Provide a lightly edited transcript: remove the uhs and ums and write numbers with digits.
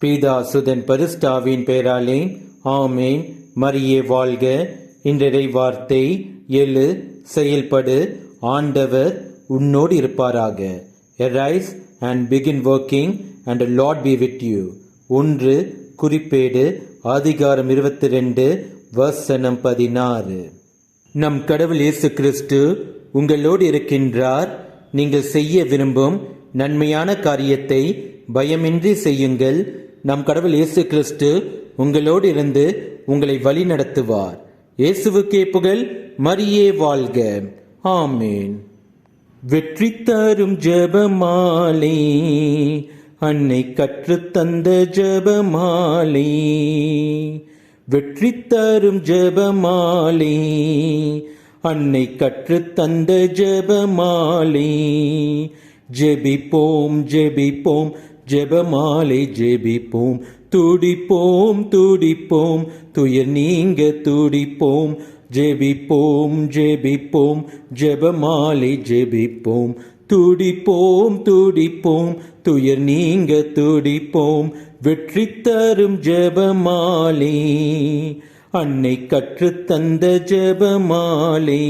பிதா சுதன் பரிசுத்தாவின் பெயராலே ஆமேன். மரியே வாழ்க. இன்றைய வார்த்தை, எழு, செயல்படு, ஆண்டவர் உன்னோடு இருப்பாராக. Arise and begin working and the Lord be with you. 1 குறிப்பேடு அதிகாரம் 22 வசனம் 16. நம் கடவுள் இயேசு கிறிஸ்து உங்களோடு இருக்கின்றார். நீங்கள் செய்ய விரும்பும் நன்மையான காரியத்தை பயமின்றி செய்யுங்கள். நம் கடவுள் இயேசு கிறிஸ்து உங்களோடு இருந்து உங்களை வழி நடத்துவார். இயேசுவுக்கே புகழ். மரியே வாழ்க. ஆமேன். வெற்றி தரும் ஜெபமாலை, அன்னை கற்றுத்தந்த ஜெபமாலை. வெற்றி தரும் ஜெபமாலை, அன்னை கற்றுத்தந்த ஜெபமாலை. ஜெபிப்போம் ஜெபிப்போம் ஜெபமாலை ஜெபிப்போம். துடிப்போம் துடிப்போம் துயர் நீங்க துடிப்போம். ஜெபிப்போம் ஜெபிப்போம் ஜெபமாலை ஜெபிப்போம். துடிப்போம் துடிப்போம் துயர் நீங்க துடிப்போம். வெற்றி தரும் ஜெபமாலை, அன்னை கற்றுத்தந்த ஜெபமாலை.